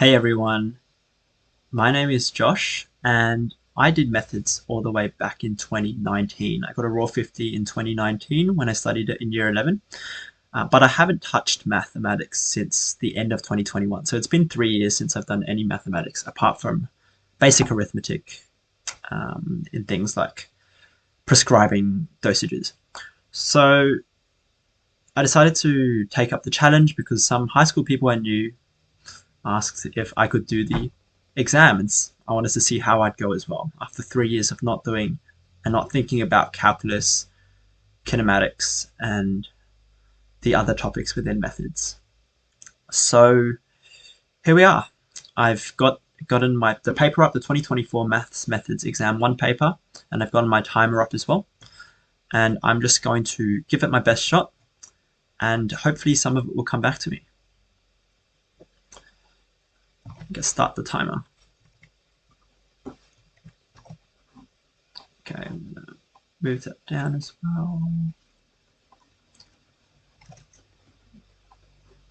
Hey everyone, my name is Josh and I did methods all the way back in 2019. I got a raw 50 in 2019 when I studied it in year 11, but I haven't touched mathematics since the end of 2021. So it's been 3 years since I've done any mathematics apart from basic arithmetic in things like prescribing dosages. So I decided to take up the challenge because some high school people I knew asked if I could do the exam, and I wanted to see how I'd go as well after 3 years of not doing and not thinking about calculus, kinematics, and the other topics within methods. So here we are. I've gotten the paper up, the 2024 Maths Methods Exam I paper, and I've gotten my timer up as well. And I'm just going to give it my best shot, and hopefully some of it will come back to me. Let's start the timer. Okay, I'm gonna move that down as well.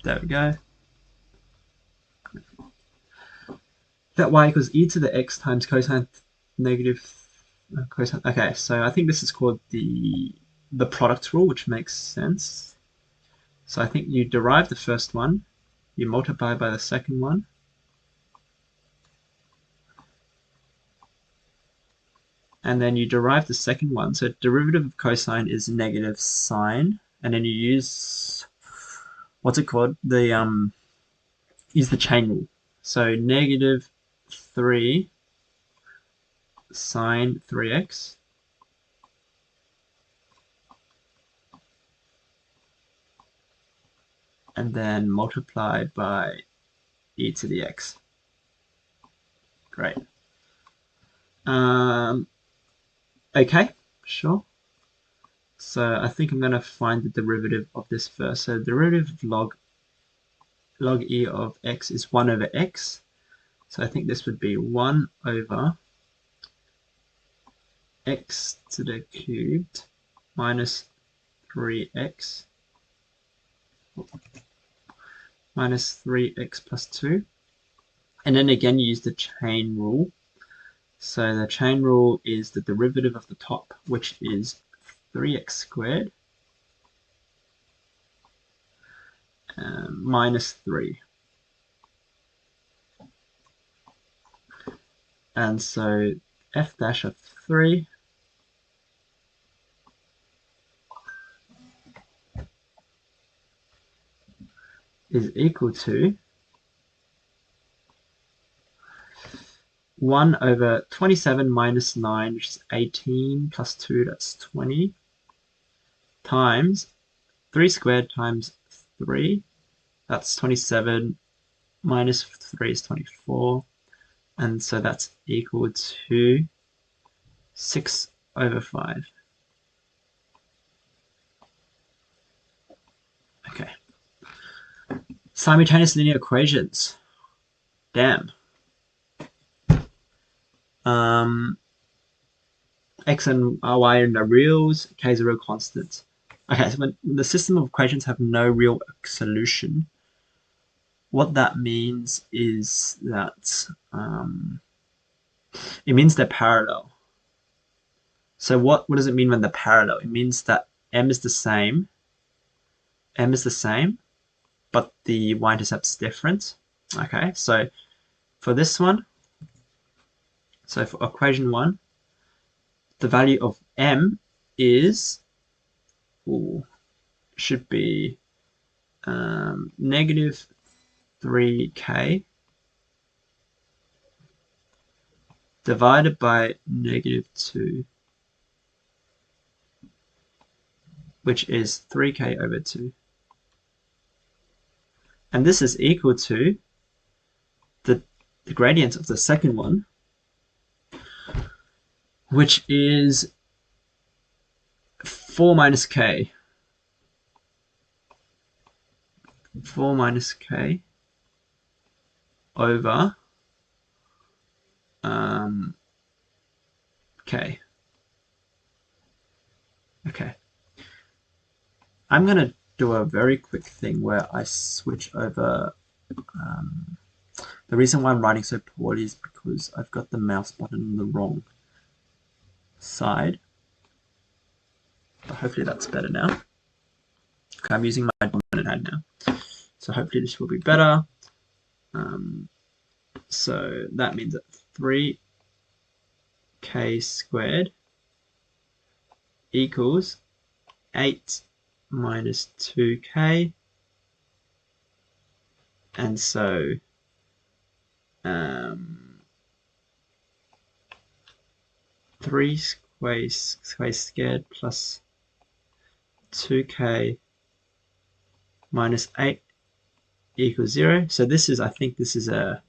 There we go. That y equals e to the x times cosine negative cosine. Okay, so I think this is called the product rule, which makes sense. So I think you derive the first one, you multiply by the second one, and then you derive the second one. So derivative of cosine is negative sine, and then you use what's it called? Use the chain rule. So negative 3 sine 3x and then multiply by e to the x. Great. Okay, sure. So I think I'm going to find the derivative of this first. So the derivative of log e of x is 1 over x. So I think this would be 1 over x to the cubed minus 3x minus 3x plus 2. And then again, you use the chain rule. So the chain rule is the derivative of the top, which is 3x squared minus 3. And so f dash of 3 is equal to 1 over 27 minus 9, which is 18, plus 2, that's 20, times 3 squared times 3, that's 27, minus 3 is 24, and so that's equal to 6 over 5. Okay. Simultaneous linear equations. Damn. X and y are no reals, k is a real constant. Okay, so when the system of equations have no real solution, what that means is that it means they're parallel. So what does it mean when they're parallel? It means that m is the same, but the y-intercept's different. Okay, so for this one, so for equation 1, the value of m is, should be negative 3k divided by negative 2, which is 3k over 2. And this is equal to the gradient of the second one, which is 4 minus k. 4 minus k over k. Okay. I'm going to do a very quick thing where I switch over The reason why I'm writing so poorly is because I've got the mouse button on the wrong side. But hopefully that's better now. Okay, I'm using my dominant hand now. So hopefully this will be better. So that means that 3k squared equals 8 minus 2k. And so 3 squared plus 2k minus 8 equals 0. So this is, I think this is a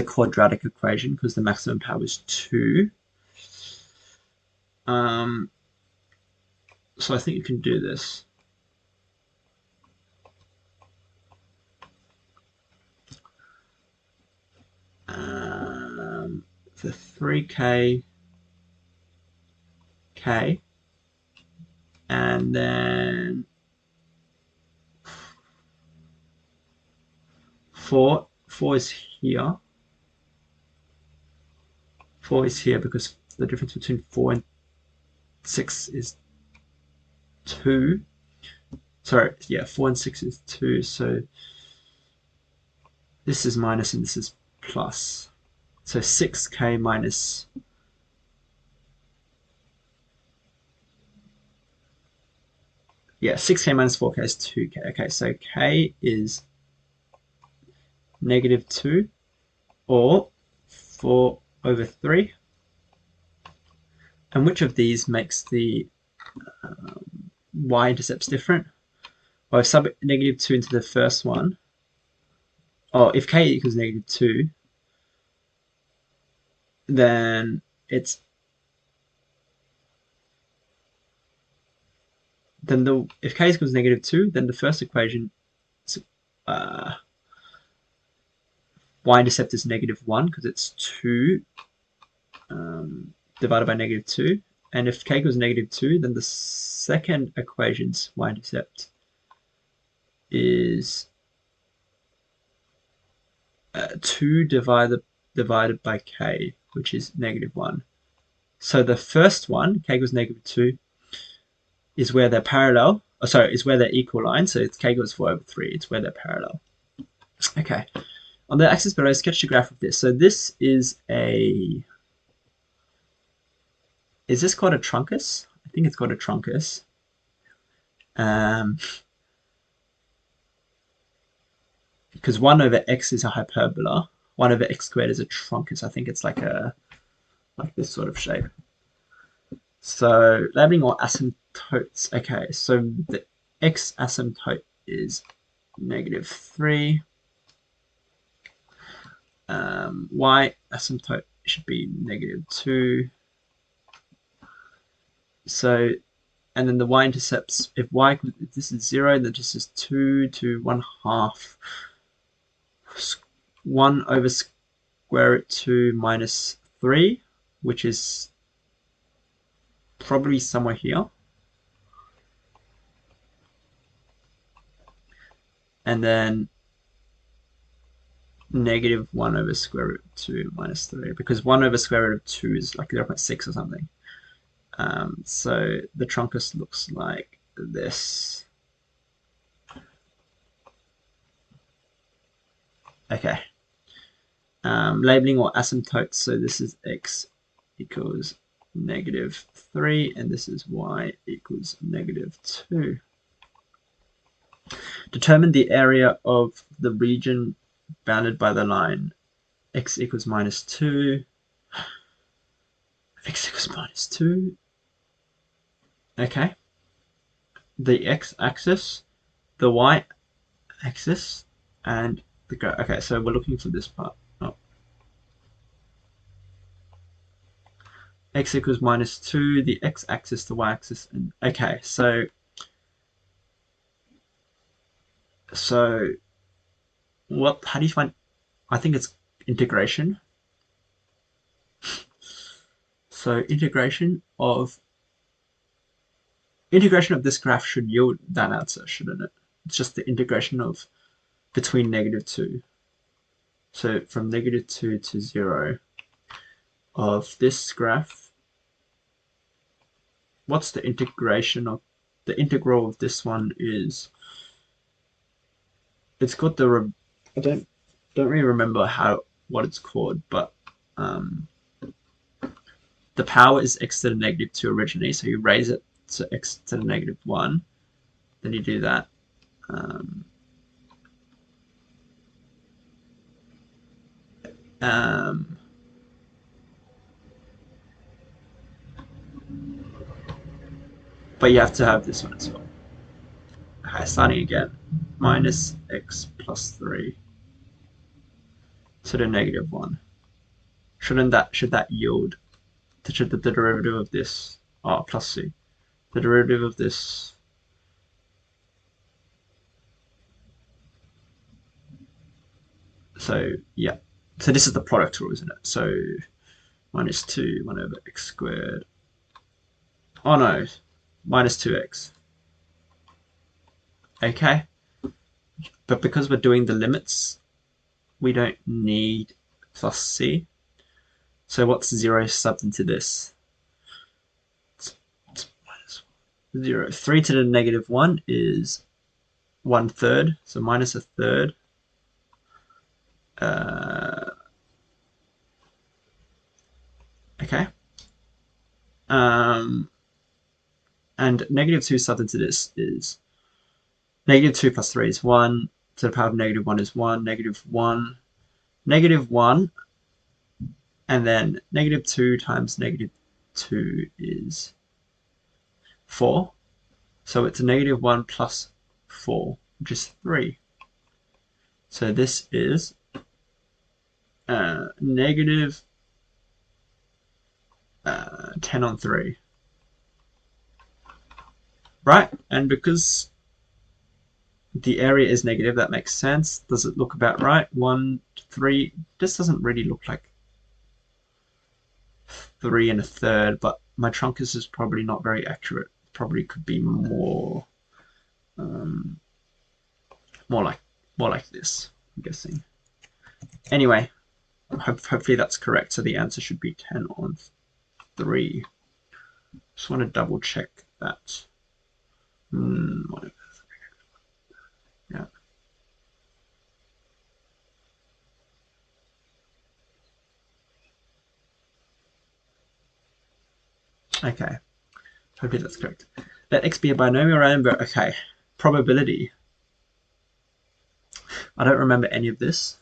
quadratic equation because the maximum power is 2. So I think you can do this. The 3k k, and then 4 is here. 4 is here because the difference between 4 and 6 is 2. Sorry, yeah, 4 and 6 is 2. So this is minus and this is plus. So 6k minus 6k minus 4k is 2k. Okay, so k is -2 or 4 over 3. And which of these makes the y-intercepts different? Well, if sub -2 into the first one, if k equals -2, then if k equals -2, then the first equation y-intercept is -1 because it's 2 divided by -2. And if k equals -2, then the second equation's y-intercept is 2 divided by k, which is -1. So the first one, k equals -2, is where they're parallel. Oh, sorry, is where they're equal lines. So it's k equals 4 over 3. It's where they're parallel. Okay. On the axis below, sketch a graph of this. So this is a... Is this called a truncus? I think it's called a truncus. Because 1 over x is a hyperbola. 1 over x squared is a truncus. I think it's like this sort of shape. So labeling or asymptotes. Okay, so the x asymptote is -3. Y asymptote should be -2. So, and then the y-intercepts, if this is 0, then this is 2 to 1/2. 1 over square root 2 minus 3, which is probably somewhere here. And then -1 over square root 2 minus 3, because 1 over square root of 2 is like 0.6 or something. So the truncus looks like this. Okay. Labeling or asymptotes. So this is x equals -3, and this is y equals -2. Determine the area of the region bounded by the line x equals -2. X equals -2. Okay. The x-axis, the y-axis, and the go. Okay, so we're looking for this part. Oh. X equals -2, the x-axis, the y-axis, and okay, so what? How do you find? I think it's integration. So integration of this graph should yield that answer, shouldn't it? It's just the integration of between -2. So from -2 to 0 of this graph, what's the integration of the integral of this one is, it's got the, I don't really remember what it's called, but the power is x to the -2 originally, so you raise it to x to the -1, then you do that. But you have to have this one as well. Okay, starting again. Minus x plus 3 to the -1. Should that yield, should the derivative of this, plus c, the derivative of this, so yeah, so this is the product rule, isn't it? So -2 1 over x squared, oh no, -2x. Okay, but because we're doing the limits, we don't need plus c. So what's 0 subbed into this? It's -0. 3 to the -1 is 1/3, so minus a third. Okay. And -2 subbed into this is -2 plus 3 is 1, to the power of -1 is 1, -1, -1, and then -2 times -2 is 4. So it's a -1 plus 4, which is 3. So this is negative 10 on 3. Right? And because the area is negative, that makes sense. Does it look about right? 1, 3. This doesn't really look like 3 and a third, but my truncus is probably not very accurate. Probably could be more, more like this, I'm guessing. Anyway, hopefully that's correct. So the answer should be 10 on 3. Just want to double check that. Yeah. Okay. Hopefully that's correct. Let x be a binomial random variable. Okay. Probability. I don't remember any of this,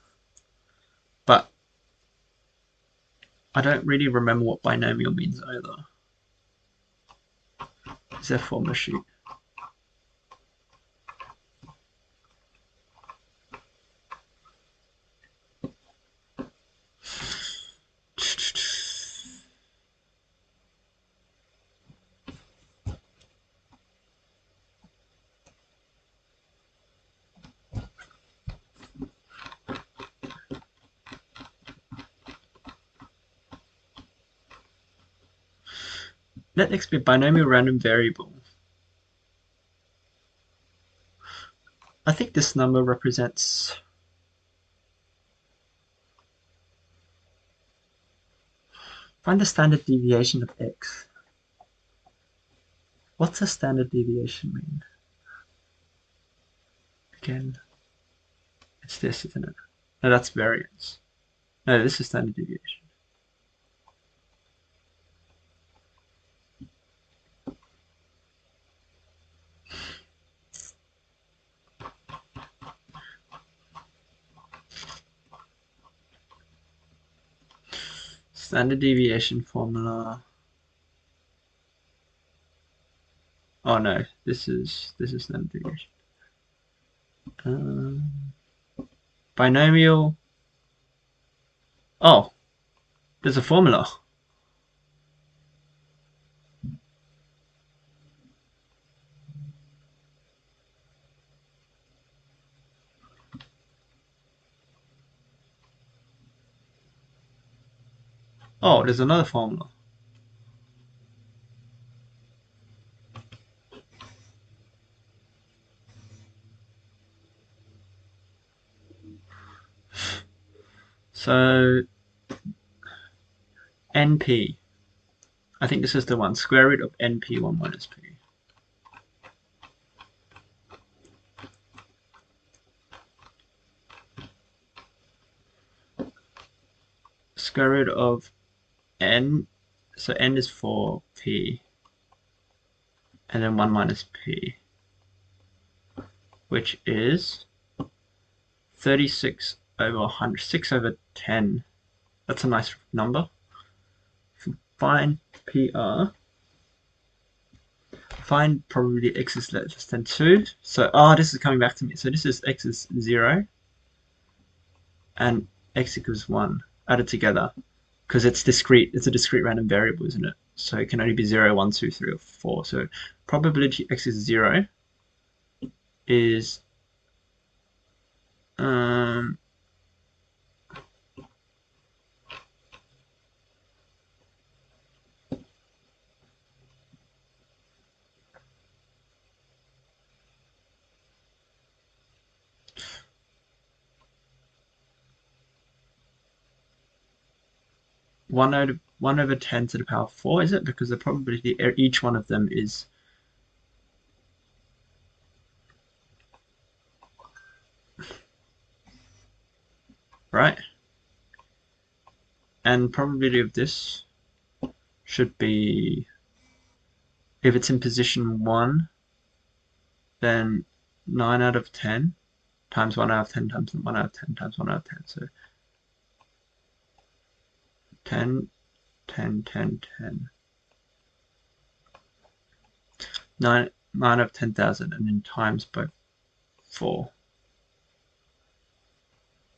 but I don't really remember what binomial means either. Is there a formula sheet? Let x be a binomial random variable. I think this number represents, find the standard deviation of x. What's a standard deviation mean? Again, it's this, isn't it? No, that's variance. No, this is standard deviation. Standard deviation formula. Oh no, this is standard deviation. Binomial. Oh, there's a formula. Oh, there's another formula. So NP, I think this is the one, square root of NP1 minus P. Square root of N, so N is 4P, and then 1 minus P, which is 36 over 100, 6 over 10. That's a nice number. Find PR. Find probability x is less than 2. So, this is coming back to me. So this is x is 0 and x equals 1 added together because it's discrete. It's a discrete random variable, isn't it? So it can only be 0, 1, 2, 3, or 4. So probability x is 0 is 1 over 10 to the power 4, is it? Because the probability each one of them is right. And probability of this should be, if it's in position 1, then 9 out of 10 times 1 out of 10 times 1 out of 10 times 1 out of 10. So 10, 10, 10, 10. 9 out of 10,000, and then times by 4.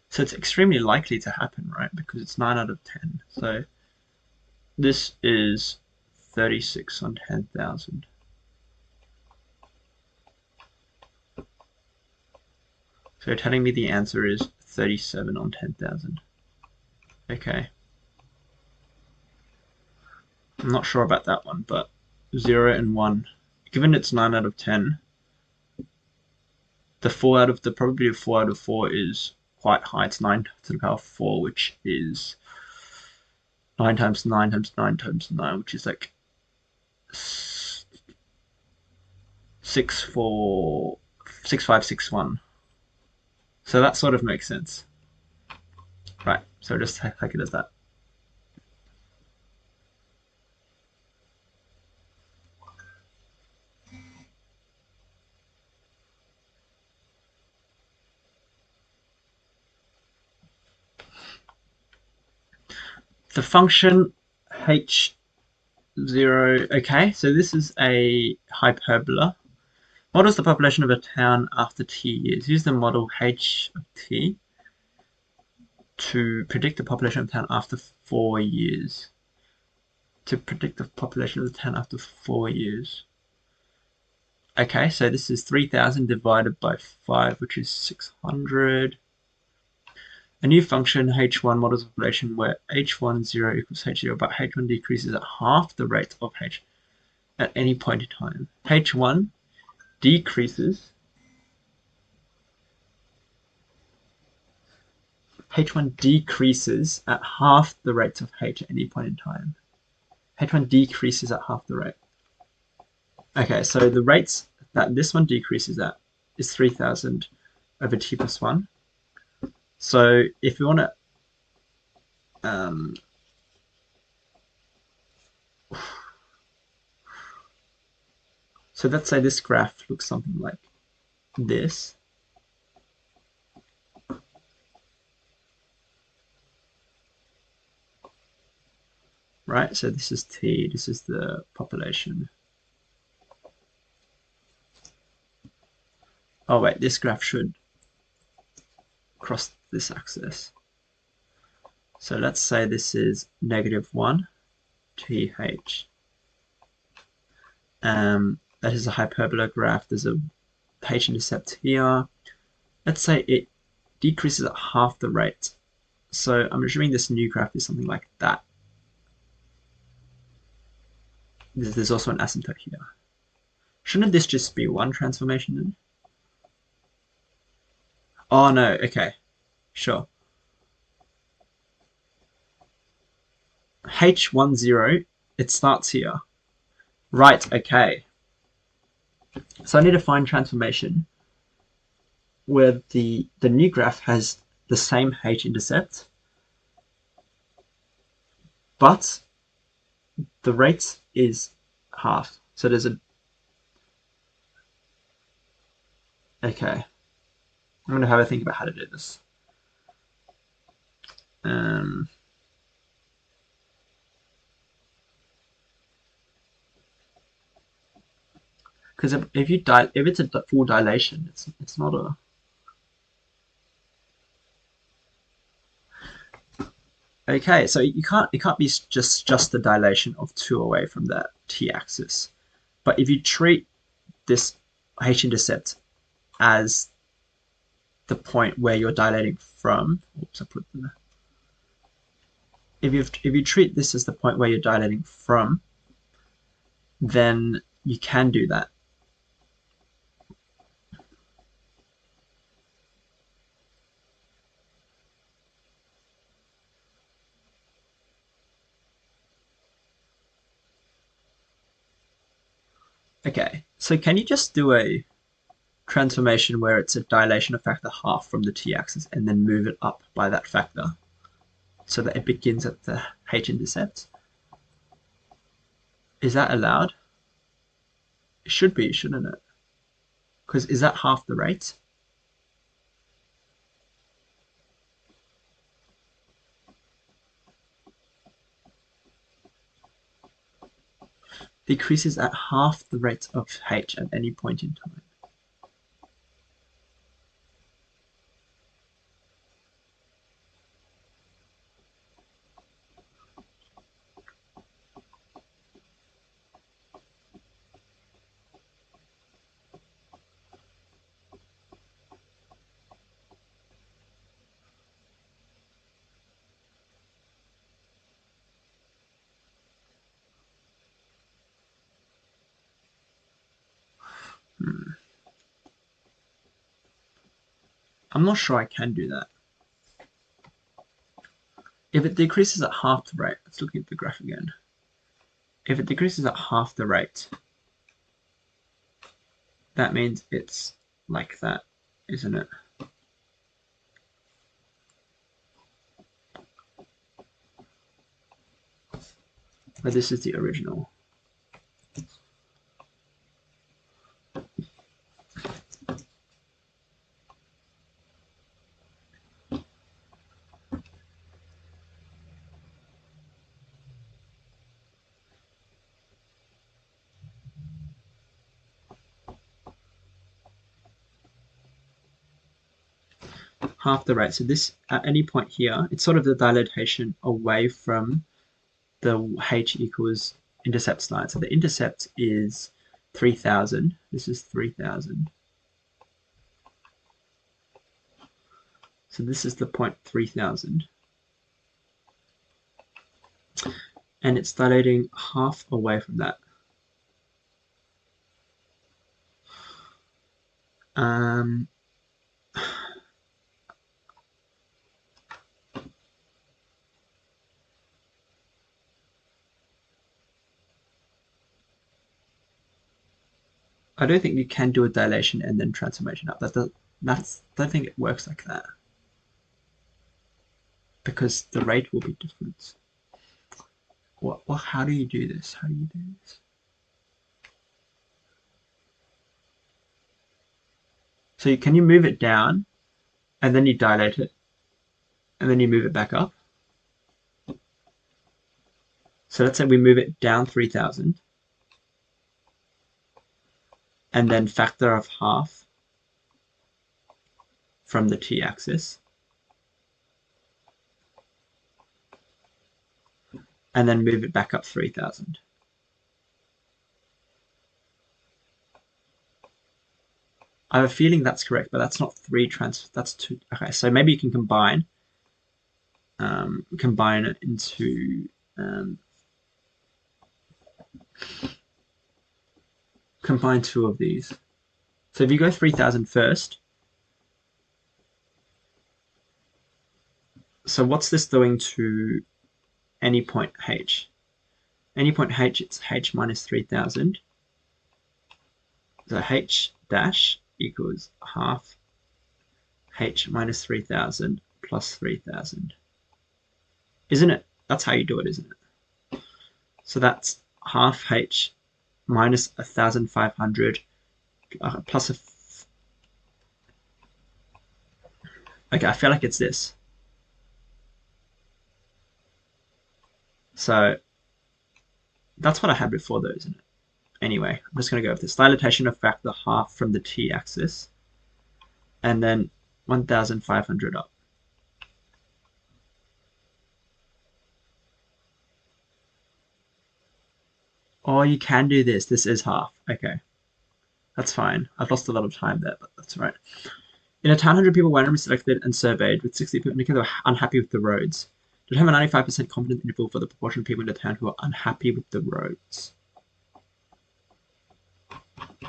So it's extremely likely to happen, right? Because it's 9 out of 10. So this is 36 on 10,000. So you're telling me the answer is 37 on 10,000. Okay. I'm not sure about that one, but 0 and 1. Given it's 9 out of 10, the probability of 4 out of 4 is quite high. It's 9 to the power 4, which is 9 times 9 times 9 times 9, which is like 6561. So that sort of makes sense. Right, so just take it as that. The function h0, okay, so this is a hyperbola. Models the population of a town after t years. Use the model h of t to predict the population of a town after 4 years. To predict the population of the town after 4 years. Okay, so this is 3,000 divided by 5, which is 600. A new function, h1, models the population where h1 0 equals h0, but h1 decreases at half the rate of h at any point in time. h1 decreases at half the rate of h at any point in time. h1 decreases at half the rate. Okay, so the rates that this one decreases at is 3,000 over t plus 1. So if we want to so let's say this graph looks something like this. Right, so this is t, this is the population. Oh wait, this graph should cross this axis. So let's say this is -1 th. That is a hyperbola graph. There's a h-intercept here. Let's say it decreases at half the rate. So I'm assuming this new graph is something like that. There's also an asymptote here. Shouldn't this just be one transformation then? Oh no, okay, sure. H10, it starts here. Right, okay. So I need to find transformation where the new graph has the same h-intercept, but the rate is half. So there's a... Okay. I'm going to have a think about how to do this. Because if it's a full dilation, it's not a... Okay, so it can't be just the dilation of 2 away from the t-axis. But if you treat this h-intercept as the point where you're dilating from, oops, I put the... If you treat this as the point where you're dilating from, then you can do that. Okay, so can you just do a transformation where it's a dilation of factor half from the t-axis and then move it up by that factor so that it begins at the h-intercept? Is that allowed? It should be, shouldn't it? Because is that half the rate? Decreases at half the rate of h at any point in time. I'm not sure I can do that. If it decreases at half the rate, let's look at the graph again. If it decreases at half the rate, that means it's like that, isn't it? But this is the original. Half the rate. So this, at any point here, it's sort of the dilatation away from the h equals intercept line. So the intercept is 3000. This is 3000. So this is the point 3000. And it's dilating half away from that. I don't think you can do a dilation and then transformation up. I don't think it works like that. Because the rate will be different. Well, how do you do this? How do you do this? So can you move it down and then you dilate it and then you move it back up? So let's say we move it down 3000 and then factor of half from the t-axis and then move it back up 3000. I have a feeling that's correct, but that's not that's two. Okay, so maybe you can combine it into combine two of these. So if you go 3000 first, so what's this doing to any point h. Any point h, it's h minus 3000. So h dash equals half h minus 3000 plus 3000. Isn't it? That's how you do it, isn't it? So that's half h minus 1500 plus a... Okay, I feel like it's this. So that's what I had before though, isn't it? Anyway, I'm just going to go with this. Dilatation of factor half from the t-axis. And then 1500 up. Oh, you can do this. This is half. Okay. That's fine. I've lost a lot of time there, but that's right. In a town, 100 people randomly selected and surveyed, with 60 people indicating they were unhappy with the roads. Determine a 95% confidence interval for the proportion of people in the town who are unhappy with the roads.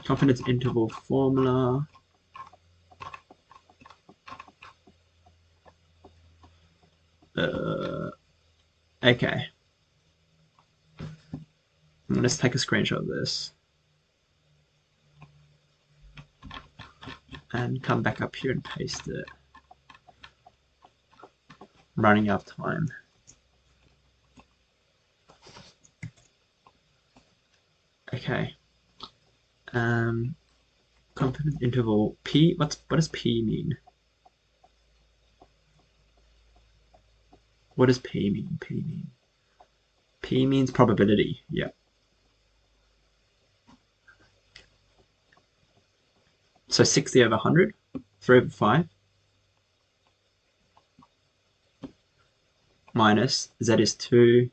Confidence interval formula. Okay. Let's take a screenshot of this. And come back up here and paste it. I'm running out of time. Okay. Confidence interval P. What does P mean? What does P mean? P means probability. Yeah. So 60 over 100, 3 over 5, minus z is 2,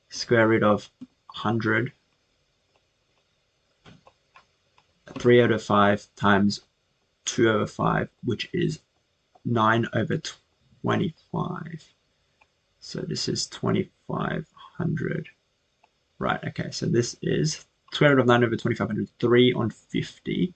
square root of 100, 3 over 5 times 2 over 5, which is 9 over 25. So this is 2500. Right, okay, so this is square root of 9 over 2500, 3 on 50.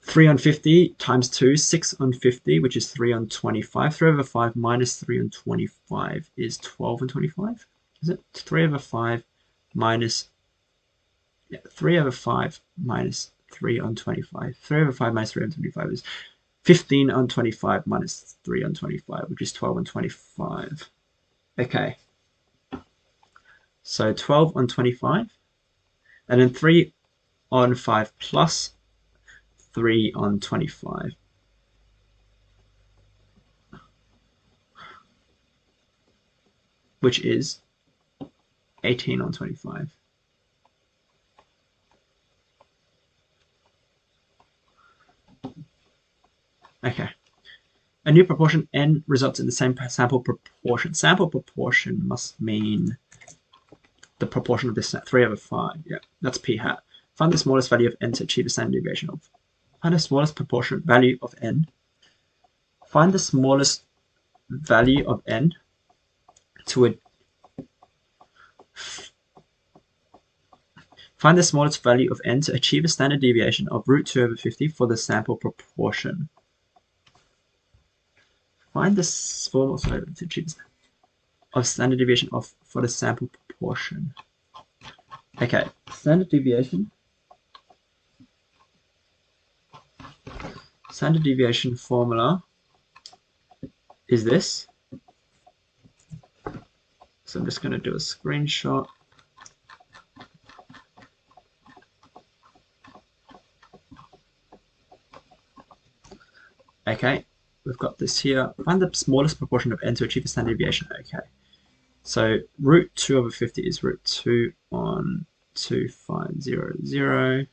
3 on 50 times 2, 6 on 50, which is 3 on 25. 3 over 5 minus 3 on 25 is 12 on 25. Is it? 3 over 5 minus... Yeah, 3 over 5 minus 3 on 25. 3 over 5 minus 3 on 25 is 15 on 25 minus 3 on 25, which is 12 on 25. Okay. So 12 on 25. And then 3 on 5 plus 3 on 25. Which is 18 on 25. Okay. A new proportion n results in the same sample proportion. Sample proportion must mean the proportion of this 3 over 5. Yeah, that's p hat. Find the smallest value of n to achieve a standard deviation of. Find the smallest proportion value of n. Find the smallest value of n to a. Find the smallest value of n to achieve a standard deviation of root 2 over 50 for the sample proportion. Find the smallest value to achieve of standard deviation of for the sample proportion. Okay, standard deviation. Standard deviation formula is this. So I'm just going to do a screenshot. Okay, we've got this here. Find the smallest proportion of n to achieve a standard deviation. Okay, so root 2 over 50 is root 2 on 2500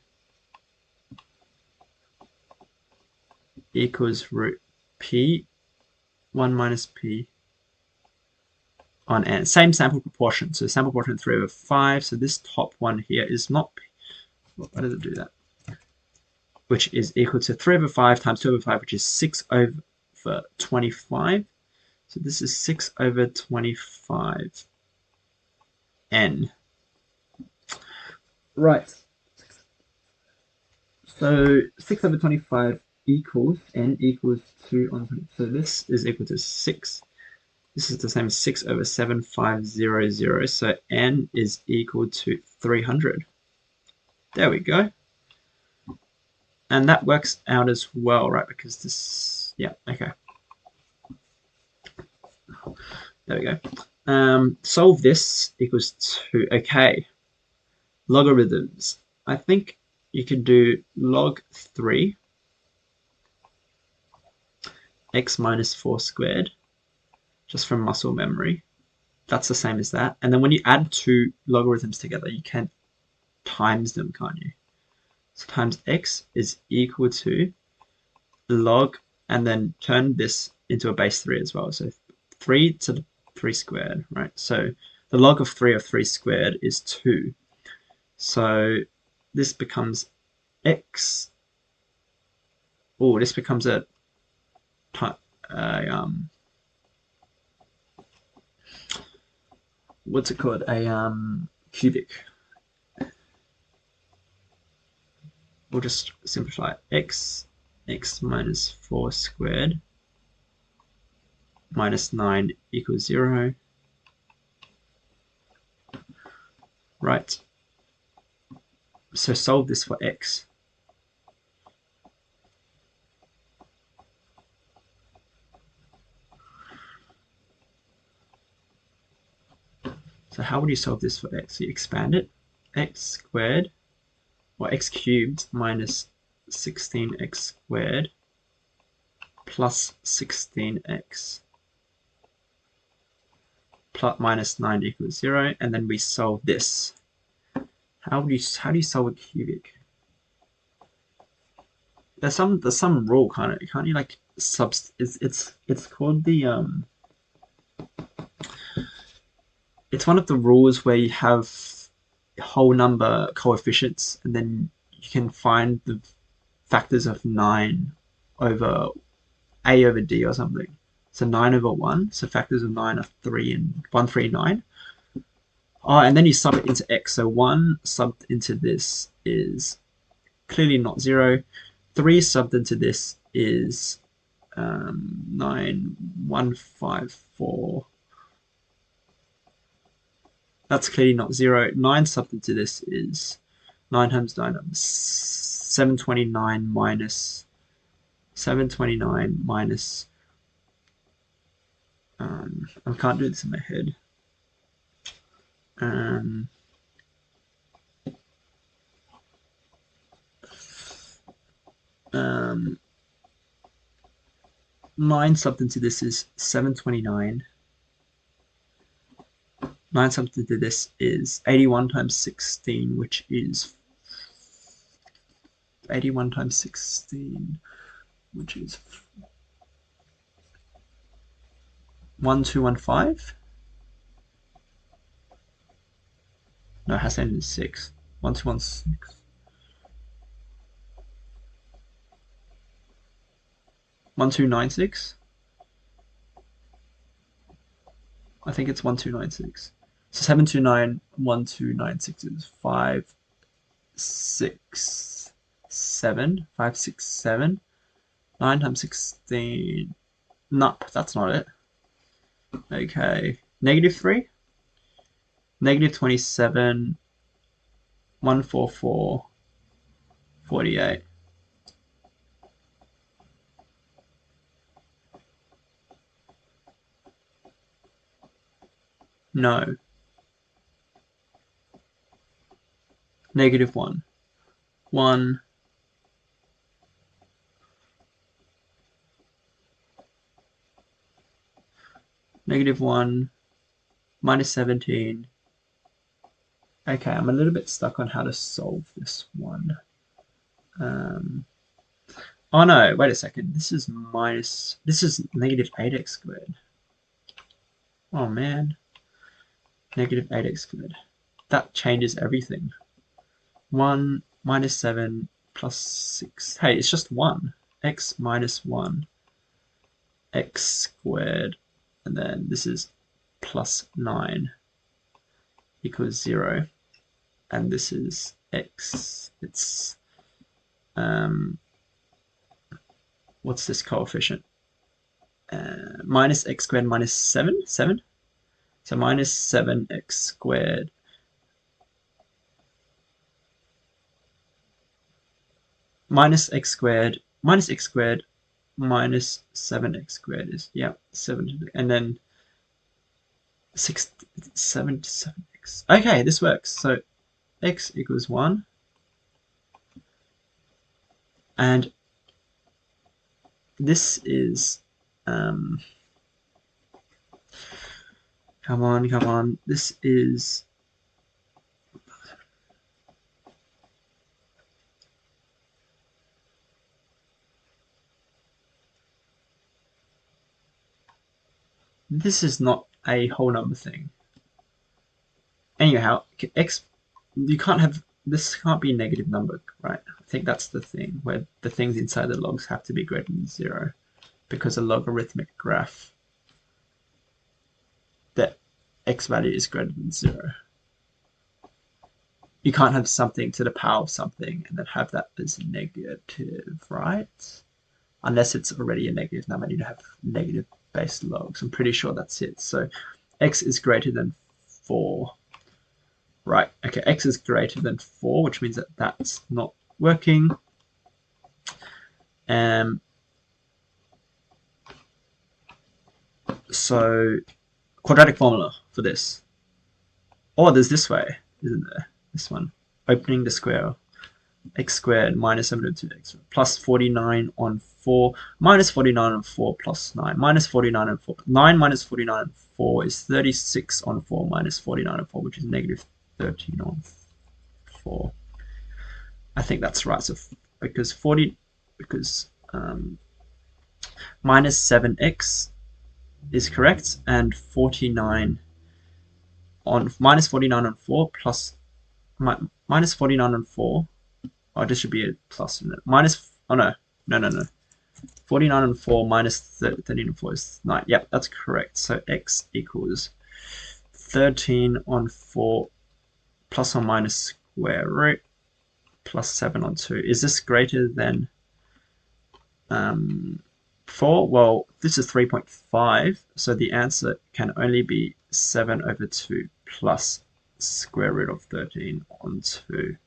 equals root p 1 minus p on n. Same sample proportion. So sample proportion 3 over 5. So this top one here is not p. Why does it do that? Which is equal to 3 over 5 times 2 over 5, which is 6 over 25. So this is 6 over 25 n. Right. So 6 over 25 equals n equals 2 on 20. So this is equal to 6 This is the same as 6 over 7,500. So n is equal to 300. There we go. And that works out as well, right? Because this, yeah, okay. There we go. Solve this equals to, okay, logarithms. I think you could do log 3 x minus 4 squared, just from muscle memory. That's the same as that. And then when you add two logarithms together, you can times them, can't you? So times x is equal to log, and then turn this into a base 3 as well. So 3 to the 3 squared, right? So the log of 3 squared is 2. So this becomes x. Oh, this becomes a what's it called? A cubic. We'll just simplify it. X minus 4 squared minus 9 equals 0. Right. So solve this for x. So how would you solve this for x? You expand it. X squared, or x cubed minus 16x squared plus 16x plus minus 9 equals 0, and then we solve this. How do you solve a cubic? There's some rule, can't you like it's called the it's one of the rules where you have whole number coefficients, and then you can find the factors of 9 over a over d or something. So 9 over 1. So factors of 9 are 3 and 1, 3, 9. Oh, and then you sub it into x. So 1 subbed into this is clearly not 0. 3 subbed into this is 9,154. That's clearly not 0. 9 subbed into this is 9 times 9, 729 minus 729 minus I can't do this in my head. 9 subbed into this is 729. 9 subbed into this is 81 times 16, which is 81 times 16, which is 1215. No, it has to end in 6. 1216. 1296. I think it's 1296. So 729, 1296 is 567. 567. 9 times 16. Nope, that's not it. Okay. -3. -27. 144. 48. No. -1. 1. -1. -17. Okay, I'm a little bit stuck on how to solve this one. Oh no, wait a second. This is -8x squared. Oh man. -8x squared. That changes everything. 1 minus 7 plus 6. Hey, it's just 1. X minus 1. X squared. And then this is plus 9 equals 0. And this is x. It's what's this coefficient? minus x squared minus 7. So minus 7x squared minus x squared minus x squared minus 7x squared is, yeah, 7, and then 7x. Okay, this works. So x equals 1, and this is, come on, this is, not a whole number thing. Anyhow, x, you can't have, this can't be a negative number, right? I think that's the thing, where the things inside the logs have to be greater than 0, because a logarithmic graph, the x value is greater than 0. You can't have something to the power of something and then have that as negative, right? Unless it's already a negative number and you have negative base logs. I'm pretty sure that's it. So x is greater than 4. Right, okay, x is greater than 4, which means that that's not working. So quadratic formula for this. Oh, there's this way, isn't there? This one. Opening the square. X squared minus 7 to 2x plus 49 on 4 minus 49 on 4 plus 9 minus 49 on 4. 9 minus 49 on 4 is 36 on 4 minus 49 on 4, which is negative 13 on 4. I think that's right. So because minus 7x is correct, and 49 on minus 49 on 4 plus minus 49 on 4. Oh, this should be a plus, isn't it? Minus, oh no. 49 on 4 minus 13 on 4 is 9. Yep, that's correct. So x equals 13 on 4 plus or minus square root plus 7 on 2. Is this greater than 4? Well, this is 3.5, so the answer can only be 7 over 2 plus square root of 13 on 2.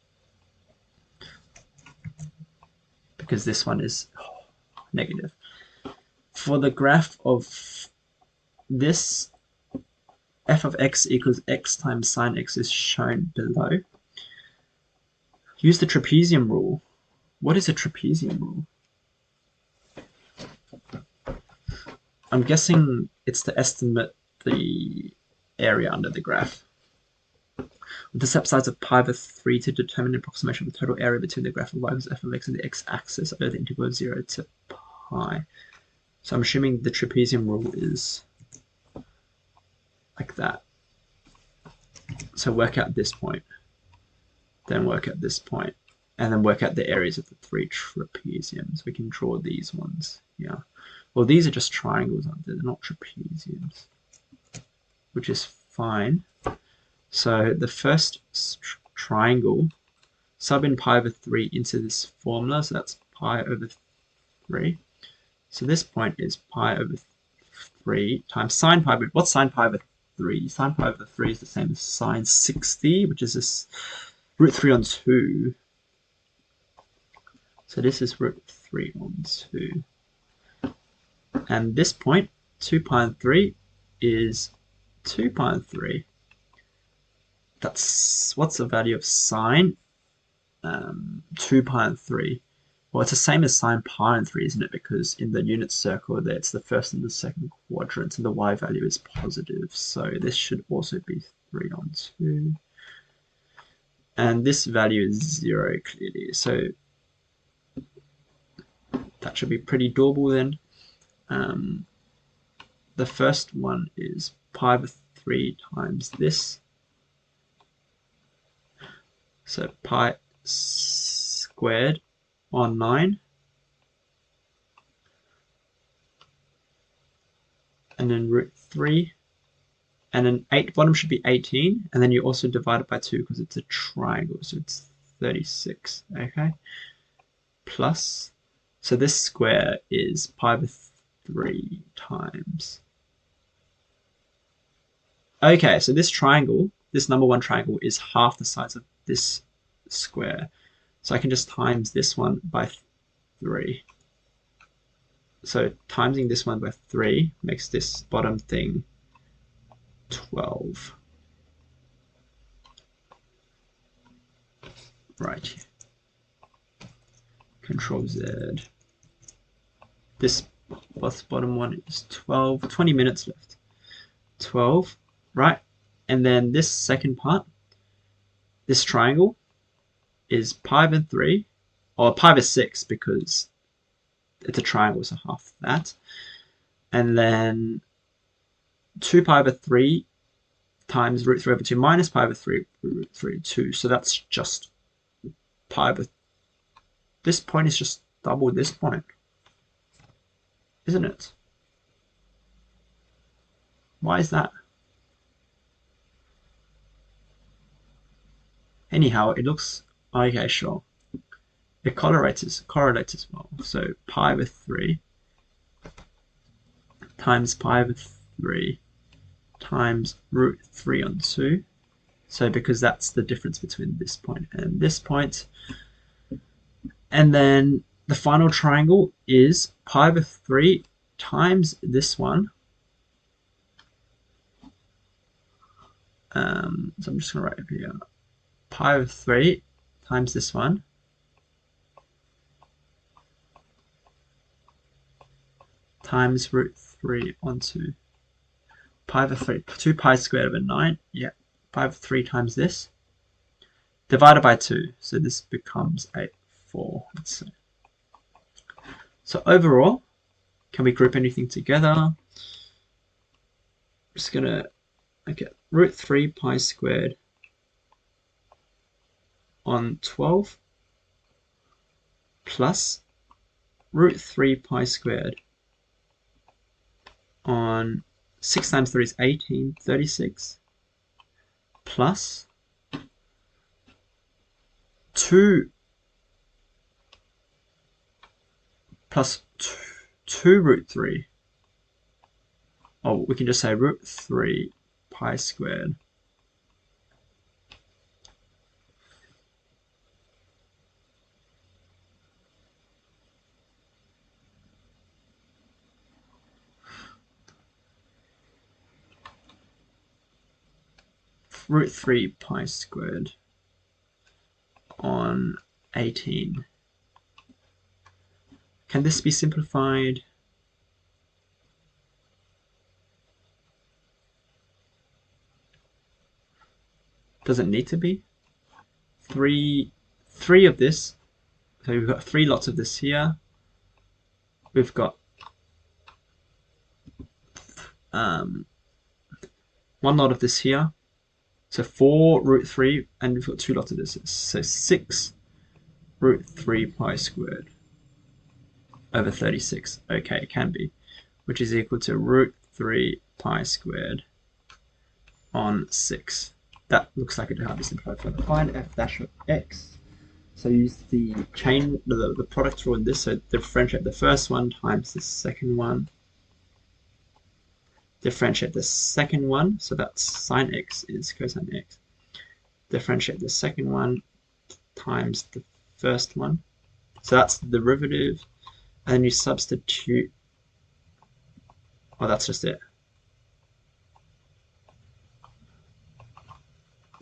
Because this one is negative. For the graph of this, f of x equals x times sine x is shown below. Use the trapezium rule. What is a trapezium rule? I'm guessing it's to estimate the area under the graph. With the step size of pi over 3 to determine the approximation of the total area between the graph of y equals f of x and the x-axis over the interval of 0 to pi. So I'm assuming the trapezium rule is like that. So work out this point, then work out this point, and then work out the areas of the 3 trapeziums. We can draw these ones. Yeah. Well, these are just triangles, aren't they? They're not trapeziums, which is fine. So the first triangle, sub in pi over 3 into this formula, so that's pi over 3. So this point is pi over 3 times sine pi over, what's sine pi over 3? Sine pi over 3 is the same as sine 60, which is this root 3 on 2. So this is root 3 on 2. And this point, 2 pi and 3, is 2 pi and 3. That's, what's the value of sine 2 pi and 3? Well, it's the same as sine pi and 3, isn't it? Because in the unit circle there, it's the first and the second quadrants, and the y value is positive. So this should also be 3 on 2. And this value is 0, clearly. So that should be pretty doable then. The first one is pi over 3 times this. So pi squared on 9. And then root 3. And then 8, bottom should be 18. And then you also divide it by 2 because it's a triangle. So it's 36. Okay. Plus, so this square is pi over 3 times. Okay, so this triangle, this number 1 triangle, is half the size of this square. So I can just times this one by 3. So timesing this one by 3 makes this bottom thing 12. Right. Control Z. This bottom one is 12. 20 minutes left. 12. Right. And then this second part, this triangle, is pi over 3, or pi over 6 because it's a triangle, so half that. And then 2 pi over 3 times root 3 over 2 minus pi over 3 root 3, 2. So that's just pi over... This point is just double this point, isn't it? Why is that? Anyhow, it looks... Okay, sure. It correlates as well. So pi over 3 times pi over 3 times root 3 on 2. So because that's the difference between this point and this point. And then the final triangle is pi over 3 times this one. So I'm just going to write over here. Pi over 3 times this one. Times root 3 on 2. Pi over 3, 2 pi squared over 9. Yeah, pi over 3 times this. Divided by 2. So this becomes a 4. Let's see. So overall, can we group anything together? I'm just going to get root 3 pi squared on 12 plus root 3 pi squared on 6 times 3 is 18, 36, plus 2 plus 2 root 3. Oh, we can just say root 3 pi squared root 3 pi squared on 18. Can this be simplified? Does it need to be? Three of this. So we've got 3 lots of this here. We've got 1 lot of this here. So 4 root 3, and we've got 2 lots of this. So 6 root 3 pi squared over 36. Okay, it can be, which is equal to root 3 pi squared on 6. That looks like it can be simplified further. Find f dash of x. So use the chain, the product rule in this. So differentiate the first one times the second one. Differentiate the second one, so that's sine x is cosine x. Differentiate the second one times the first one. So that's the derivative. And then you substitute. Oh, that's just it.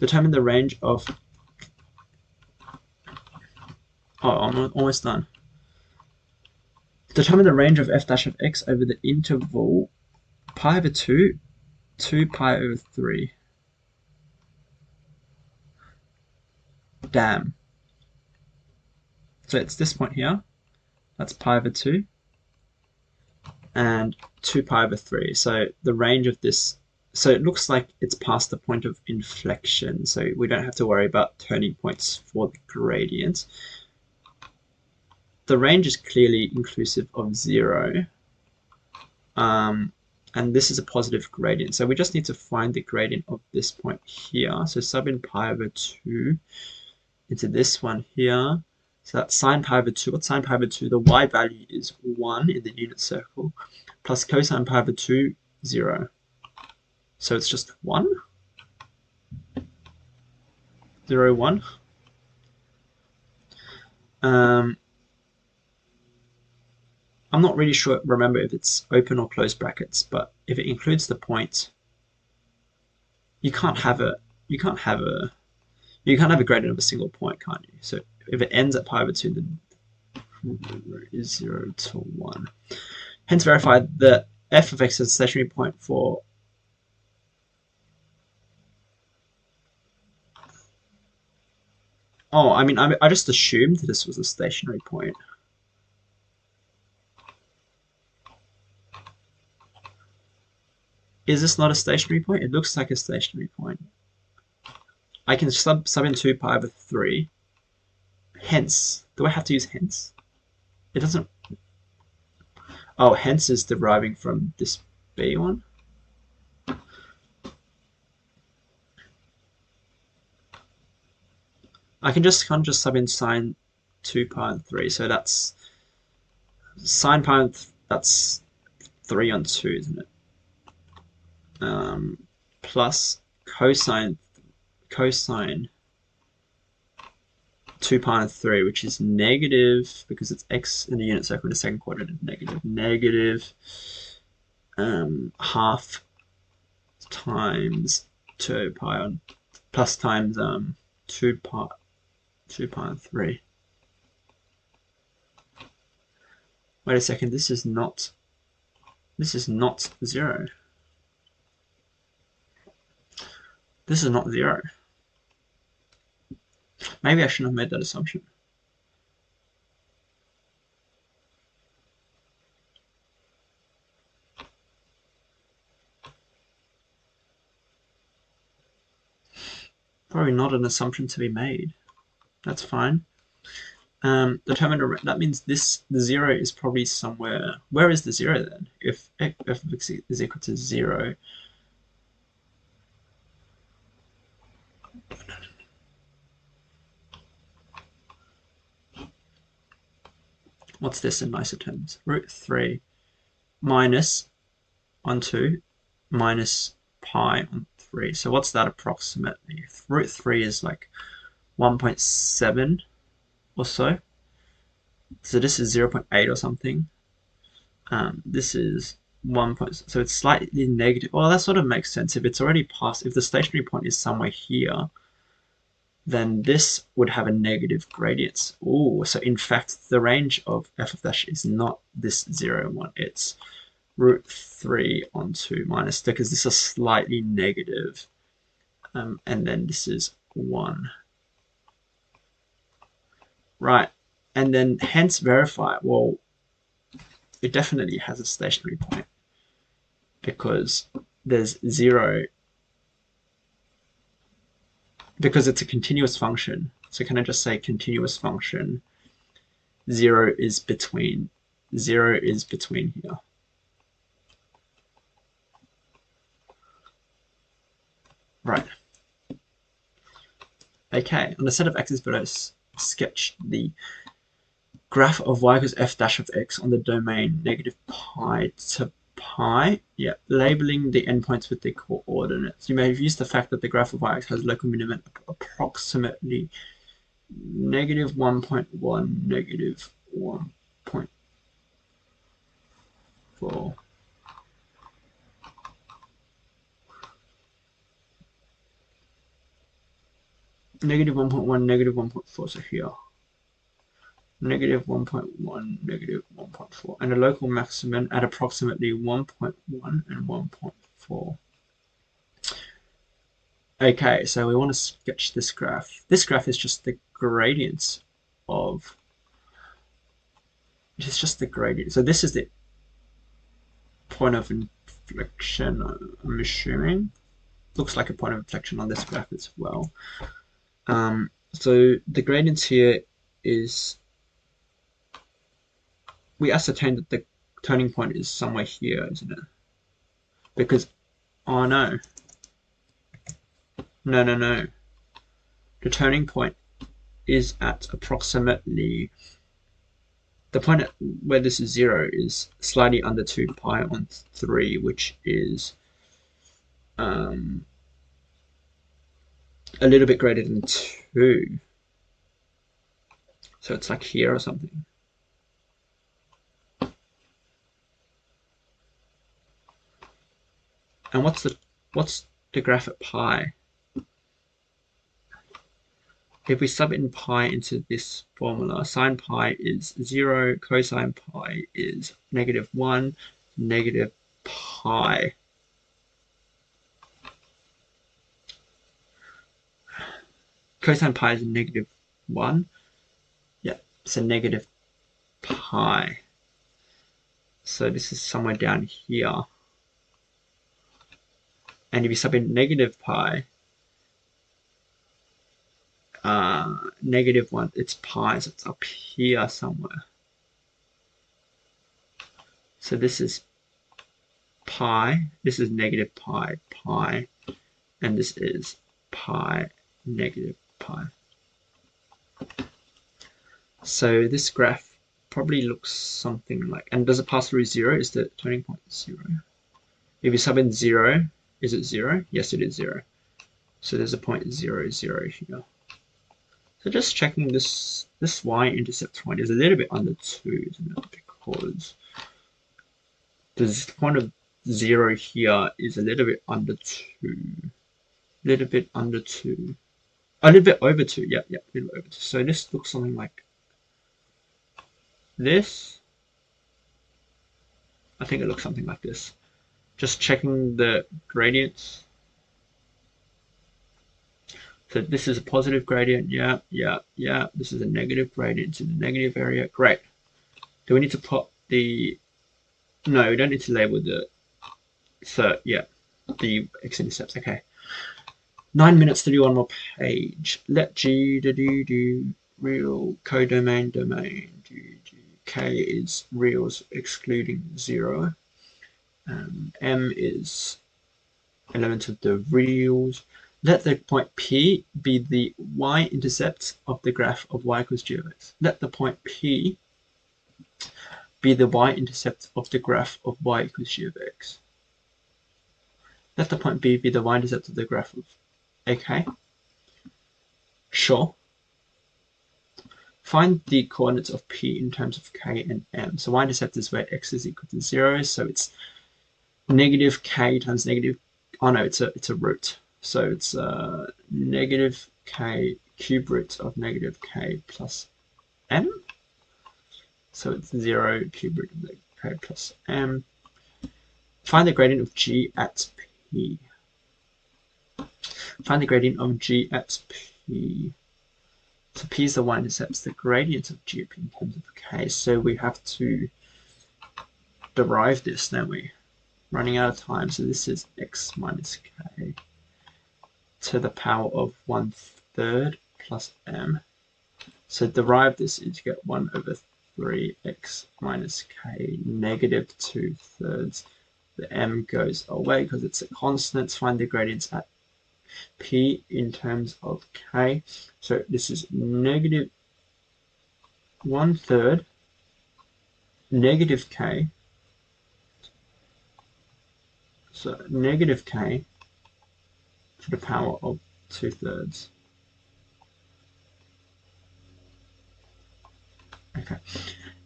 Determine the range of... Oh, I'm almost done. Determine the range of f dash of x over the interval pi over 2, 2 pi over 3. Damn. So it's this point here. That's pi over 2. And 2 pi over 3. So the range of this... So it looks like it's past the point of inflection. So we don't have to worry about turning points for the gradient. The range is clearly inclusive of 0. And this is a positive gradient. So we just need to find the gradient of this point here. So sub in pi over 2 into this one here. So that's sine pi over 2. What's sine pi over 2? The y value is 1 in the unit circle. plus cosine pi over 2, 0. So it's just 1? 0, 1. I'm not really sure, remember if it's open or closed brackets, but if it includes the point, you can't have a gradient of a single point, can't you? So if it ends at pi over 2, then is 0 to 1. Hence verify that f of x is a stationary point for I mean, I just assumed this was a stationary point. Is this not a stationary point? It looks like a stationary point. I can sub in 2 pi over 3. Hence. Do I have to use hence? It doesn't. Oh, hence is deriving from this b one. I can just sub in sine 2 pi and 3. So that's sine pi, that's 3 on 2, isn't it? Plus cosine 2 pi and 3, which is negative, because it's x in the unit circle in the second quadrant, negative half times 2 pi on plus times 2 pi and 3. Wait a second, this is not 0. This is not 0. Maybe I shouldn't have made that assumption. Probably not an assumption to be made. That's fine. Determine, that means the 0 is probably somewhere. Where is the 0 then? If f of x is equal to 0, what's this in nicer terms? Root 3 minus 1, 2 minus pi on 3. So what's that approximately? Root 3 is like 1.7 or so. So this is 0.8 or something. This is 1 point, so it's slightly negative. Well, that sort of makes sense. If it's already past, if the stationary point is somewhere here, then this would have a negative gradient. Oh, so in fact, the range of f of dash is not this 0, 1. It's root 3 on 2 minus, because this is slightly negative. And then this is 1. Right. And then hence verify. Well, it definitely has a stationary point because there's 0, because it's a continuous function. So can I just say continuous function? 0 is between here. Right. Okay, on the set of x's below, sketch the graph of y equals f dash of x on the domain negative pi to pi. Yeah, labeling the endpoints with the coordinates. You may have used the fact that the graph of y has local minimum approximately negative 1.1, negative 1.4. Negative 1.1, negative 1.4, so here. Negative 1.1, negative 1.4, and a local maximum at approximately 1.1 and 1.4. Okay, so we want to sketch this graph. This graph is just the gradient of, it's just the gradient. So this is the point of inflection, I'm assuming. Looks like a point of inflection on this graph as well. So the gradient here is, we ascertained that the turning point is somewhere here, isn't it? Because, oh no. No. The turning point is at approximately the point at where this is 0 is slightly under 2 pi on 3, which is a little bit greater than 2. So it's like here or something. And what's the graph at pi? If we sub in pi into this formula, sine pi is 0, cosine pi is -1, negative pi. Cosine pi is -1. Yeah, so negative pi. So this is somewhere down here. And if you sub in negative pi, -1, it's pi, so it's up here somewhere. So this is pi, this is negative pi, pi, and this is pi, negative pi. So this graph probably looks something like, and does it pass through 0? Is the turning point 0? If you sub in 0, is it 0? Yes, it is 0. So there's a point 0, 0 here. So just checking this y-intercept point is a little bit under 2, isn't it? Because the point of 0 here is a little bit under 2. A little bit under 2. A little bit over 2. Yeah, a little over 2. So this looks something like this. I think it looks something like this. Just checking the gradients. So this is a positive gradient. Yeah. This is a negative gradient in the negative area. Great. Do we need to plot the... No, we don't need to label the... So, yeah, the x-intercepts. Okay. 9 minutes to do one more page. Let G do real codomain domain. K is reals excluding 0. M is element of the reals. Let the point P be the y-intercept of the graph of y equals g of x. Let the point P be the y-intercept of the graph of y equals g of x. Let the point B be the y-intercept of the graph of AK. Sure. Find the coordinates of P in terms of K and M. So y-intercept is where x is equal to 0. So it's negative K times negative... Oh no, it's a root. So it's negative K cube root of negative K plus M. So it's 0 cube root of negative K plus M. Find the gradient of G at P. Find the gradient of G at P. So P is the y-intercepts, the gradient of G at P in terms of K. So we have to derive this, don't we? Running out of time. So this is x minus K to the power of 1/3 plus M. So derive this is to get 1 over 3x minus K negative 2/3. The M goes away because it's a constant. Find the gradients at P in terms of K. So this is negative 1/3 negative K. So negative K to the power of 2/3. Okay.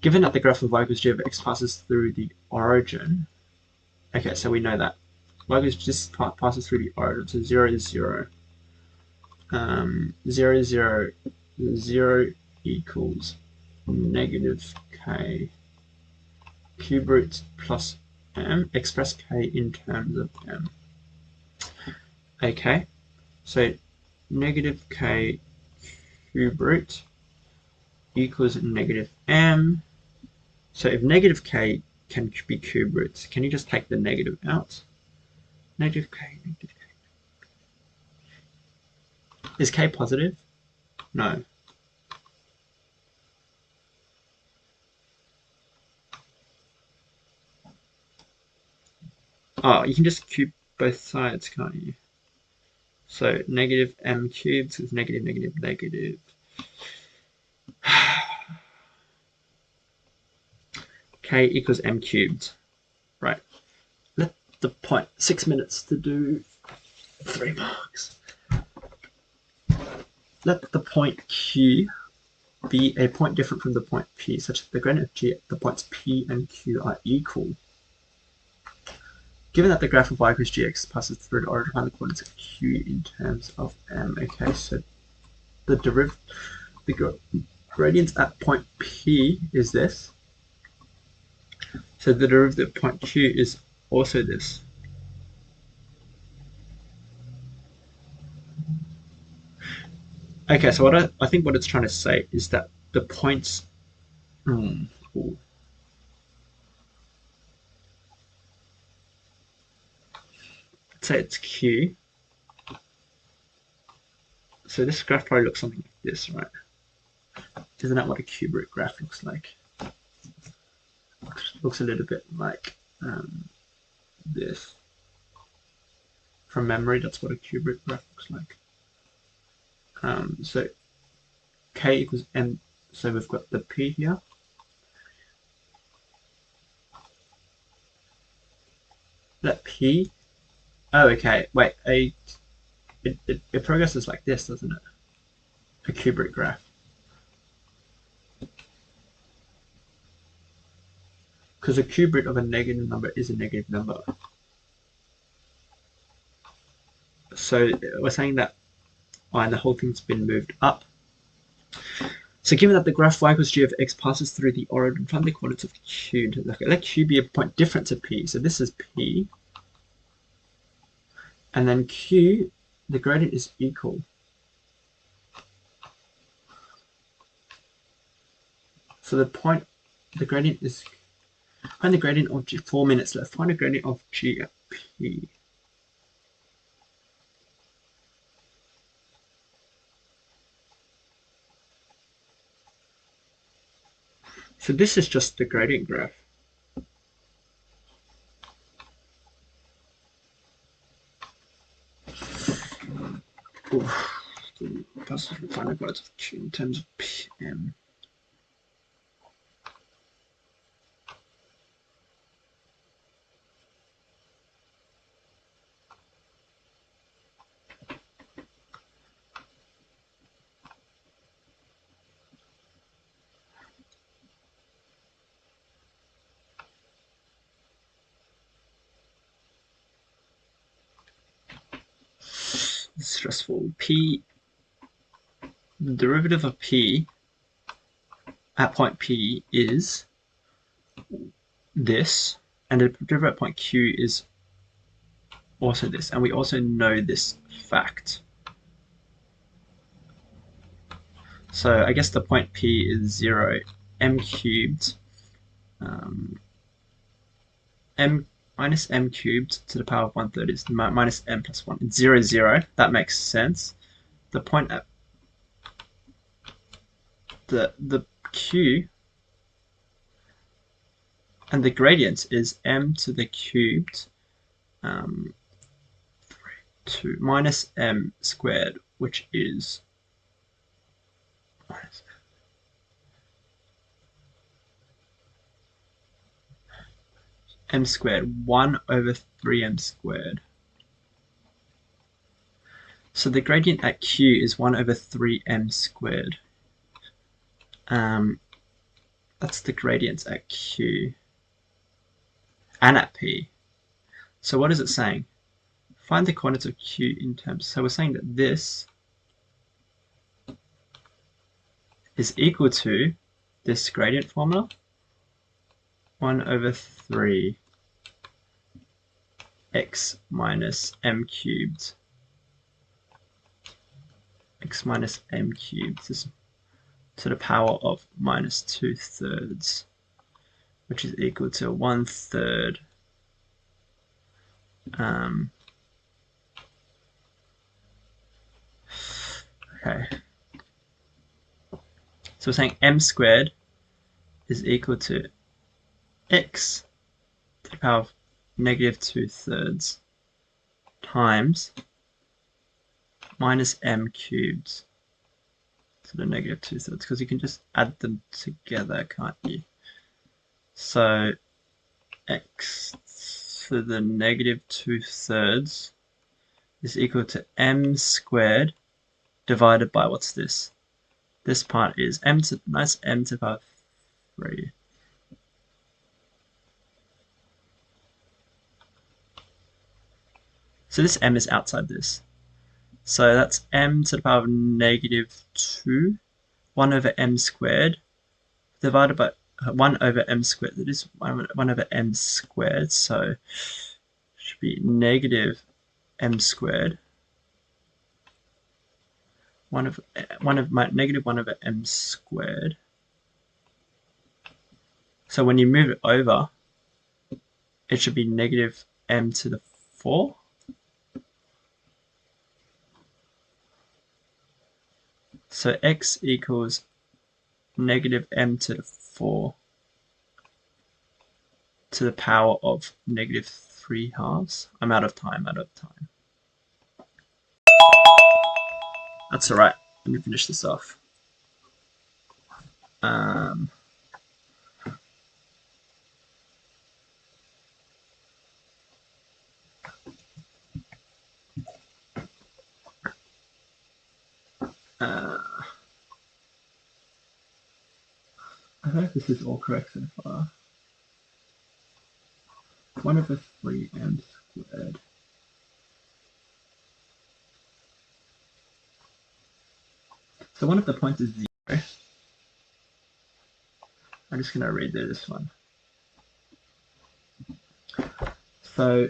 Given that the graph of y equals g of x passes through the origin, okay, so we know that y equals just passes through the origin, so 0 is 0. 0, 0, 0 equals negative K cube root plus M. Express K in terms of M. Okay, so negative K cube root equals negative M. So if negative K can be cube roots, can you just take the negative out? Negative K, negative K. Is K positive? No. Oh, you can just cube both sides, can't you? So negative M cubed is negative, negative, negative. k equals m cubed. Right. Let the point, 6 minutes to do 3 marks. Let the point Q be a point different from the point P, such that the gradient of G at the points P and Q are equal. Given that the graph of y equals gx passes through the origin, find the coordinates of Q in terms of m. Okay, so the gradient at point P is this. So the derivative at point Q is also this. Okay, so what I think what it's trying to say is that the points. Say it's Q. So this graph probably looks something like this, right? Isn't that what a cube root graph looks like? Looks a little bit like this. From memory, that's what a cube root graph looks like. So k equals m. So we've got the p here. Let p. Oh, okay. Wait. It progresses like this, doesn't it? A cube root graph. Because a cube root of a negative number is a negative number. So we're saying that, and the whole thing's been moved up. So given that the graph y equals g of x passes through the origin, find the coordinates of q. Let q be a point different to p. So this is p. And then q, the gradient is equal. So the gradient is, find the gradient of g, 4 minutes left. Find the gradient of g at p. So this is just the gradient graph. Find the coordinates of q in terms of pm. It's stressful. P, the derivative of p at point P is this, and the derivative at point Q is also this, and we also know this fact. So I guess the point P is 0, m cubed, m minus m cubed to the power of 1/3 is minus m plus 1. It's 0, 0. That makes sense. The point at the Q and the gradient is m to the cubed 2 minus m squared, which is m squared, 1 over 3m squared. So the gradient at Q is 1 over 3m squared. That's the gradient at Q and at P. So what is it saying? Find the coordinates of Q in terms. So we're saying that this is equal to this gradient formula, 1 over 3 x minus m cubed, x minus m cubed to the power of minus 2/3, which is equal to 1/3 okay. So we're saying m squared is equal to x to the power of negative 2/3 times minus m cubed to the negative 2/3, because you can just add them together, can't you? So x to the negative 2/3 is equal to m squared divided by, what's this? This part is m to the power 3. So this m is outside this. So that's m to the power of negative 2, 1 over m squared, divided by 1 over m squared. That is 1 over m squared. So it should be negative m squared. 1 over negative 1 over m squared. So when you move it over, it should be negative m to the 4. So x equals negative m to the 4 to the power of negative 3/2. I'm out of time. That's all right. Let me finish this off. I hope this is all correct so far. 1 over 3m squared. So one of the points is 0. I'm just going to read this one. So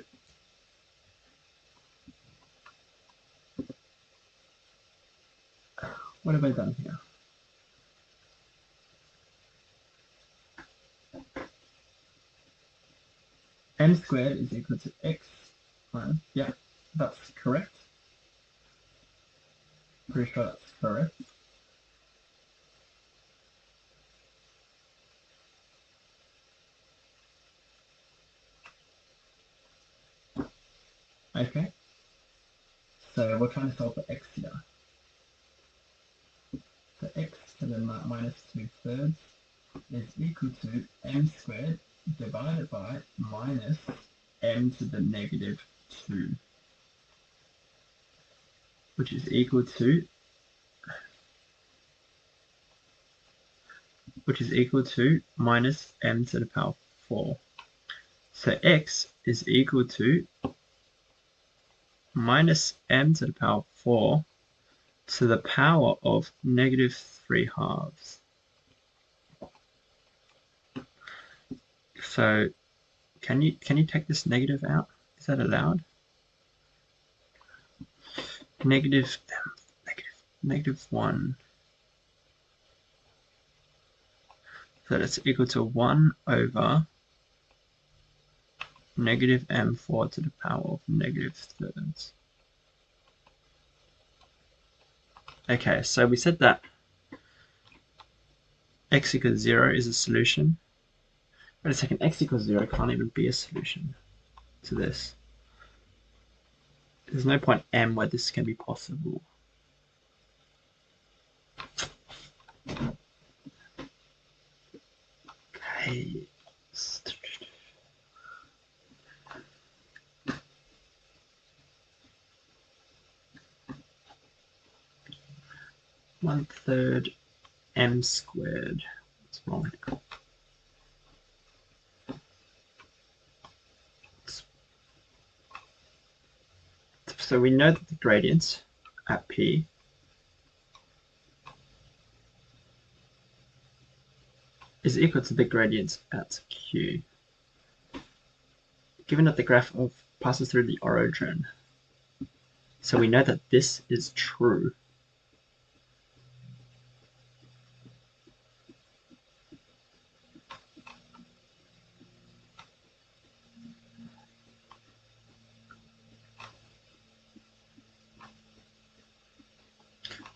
what have I done here? M squared is equal to x. Yeah, that's correct. Pretty sure that's correct. Okay. So we're trying to solve for x here. So x to the minus 2/3 is equal to m squared divided by minus m to the negative 2, which is equal to minus m to the power 4. So x is equal to minus m to the power 4 to the power of negative 3/2. So can you take this negative out? Is that allowed? Negative 1. So that's equal to 1 over negative m4 to the power of negative 3/3. Okay, so we said that x equals 0 is a solution. Wait a second, x equals 0 can't even be a solution to this. There's no point m where this can be possible. Okay. One third m squared. What's wrong? So we know that the gradient at P is equal to the gradient at Q. Given that the graph passes through the origin, so we know that this is true.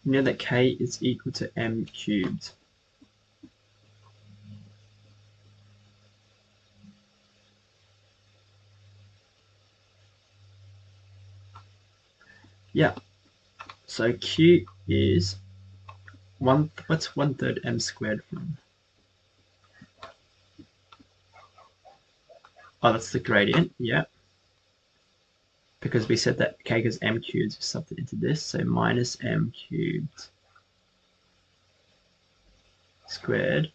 We know that K is equal to m cubed. Yeah. So Q is what's 1/3 m squared from? Oh, that's the gradient, yeah. Because we said that k equals m cubed, we subbed it into this, so minus m cubed squared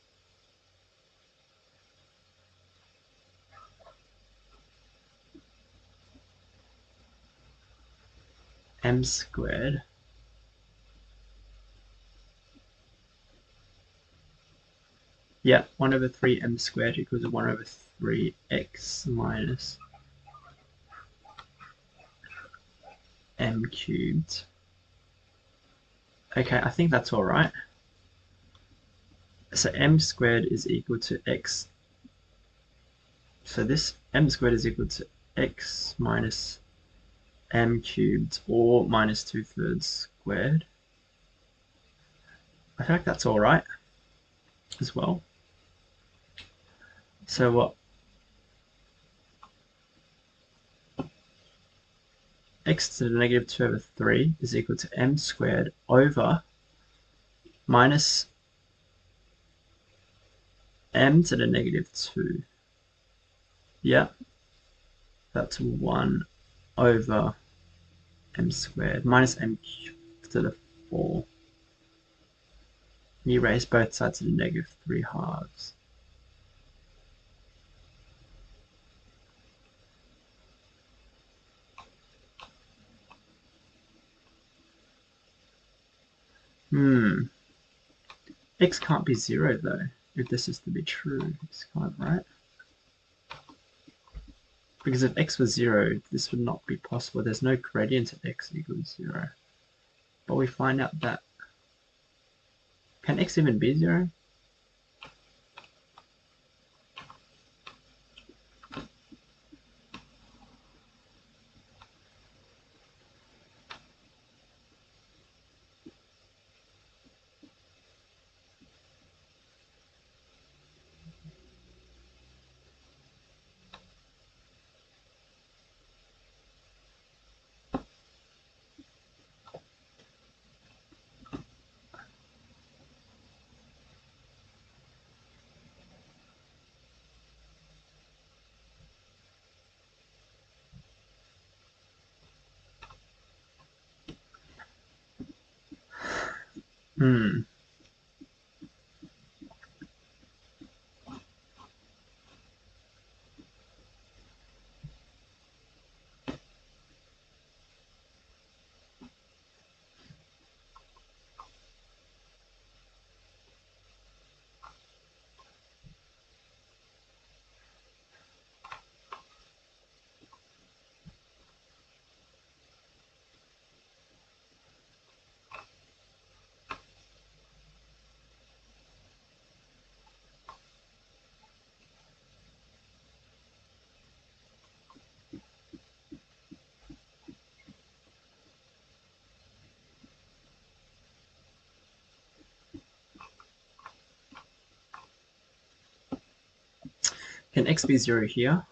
m squared yeah, 1 over 3 m squared equals 1 over 3x minus m cubed. Okay, I think that's all right. So m squared is equal to x. So this m squared is equal to x minus m cubed or minus 2/3 squared. I feel like that's all right as well. So what? X to the negative 2 over 3 is equal to m squared over minus m to the negative 2. Yeah, that's 1 over m squared minus m cubed to the 4. You raise both sides to the negative 3 halves. X can't be 0 though, if this is to be true. This can't, right? Because if x was 0, this would not be possible. There's no gradient at x equals 0. But we find out that... Can x even be 0? Hmm. Can x be 0 here?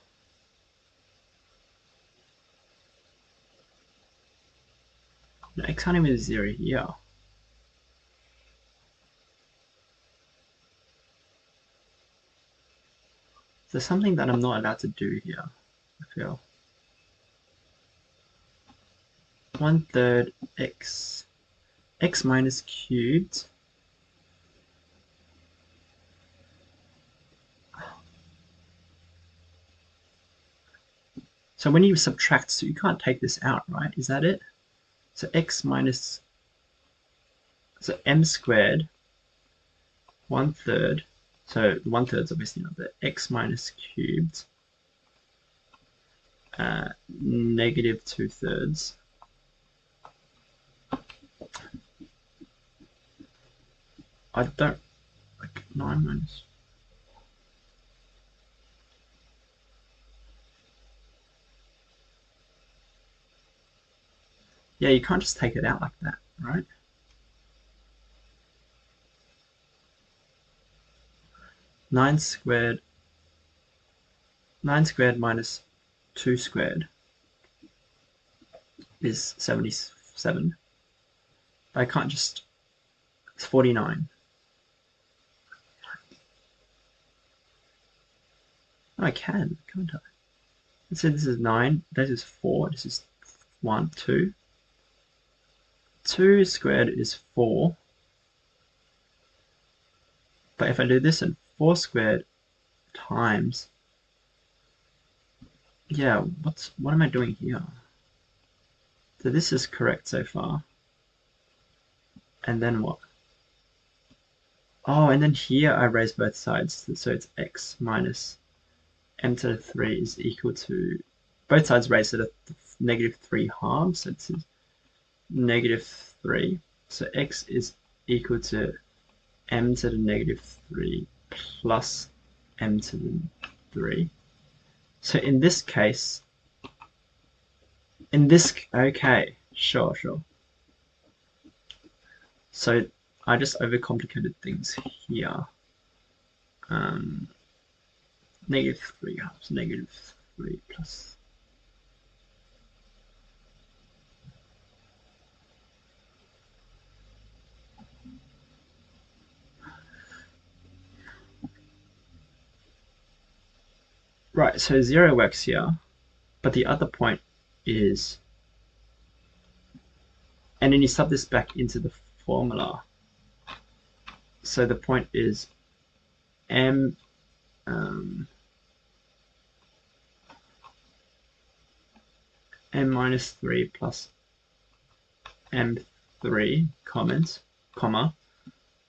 No, x can't even be 0 here. There's something that I'm not allowed to do here, I feel. 1/3 x. X minus cubed. So when you subtract, so you can't take this out, right? Is that it? So x minus... So m squared, 1/3. So the 1/3 is obviously not there. X minus cubed, negative 2/3. I don't like 9 minus. Yeah, you can't just take it out like that, right? 9 squared. 9 squared minus 2 squared is 77. I can't just... It's 49. No, I can, can't I? So this is 9, this is 4, this is 1, 2. 2 squared is 4. But if I do this, and 4 squared times, yeah, what am I doing here? So this is correct so far. And then what? Oh, and then here I raise both sides, so it's x minus m to the 3 is equal to, both sides raised to the negative 3 halves, so it's negative 3. So x is equal to m to the negative 3 plus m to the 3. So in this case, okay, sure. So I just overcomplicated things here. Negative 3 halves, negative 3 plus. Right, so 0 works here, but the other point is, and then you sub this back into the formula. So the point is m m minus 3 plus m3 comma,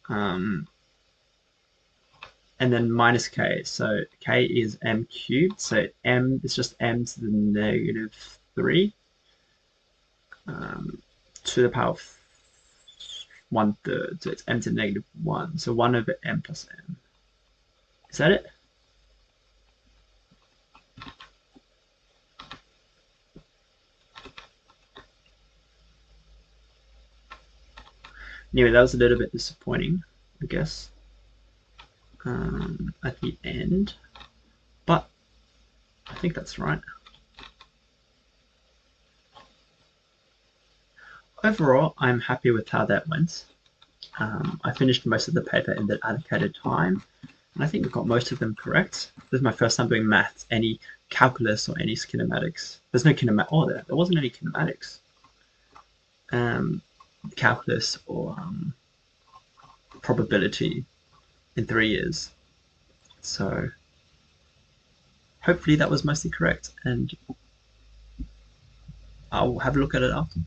and then minus k. So k is m cubed, so m is just m to the negative 3 to the power of 1/3. So it's m to the negative 1. So 1 over m plus m. Is that it? Anyway, that was a little bit disappointing, I guess, at the end. But I think that's right. Overall, I'm happy with how that went. I finished most of the paper in the allocated time, and I think I got most of them correct. This is my first time doing maths, any calculus or any kinematics. There's no kinematics. Oh, there wasn't any kinematics. Calculus or probability in 3 years. So hopefully that was mostly correct, and I'll have a look at it after.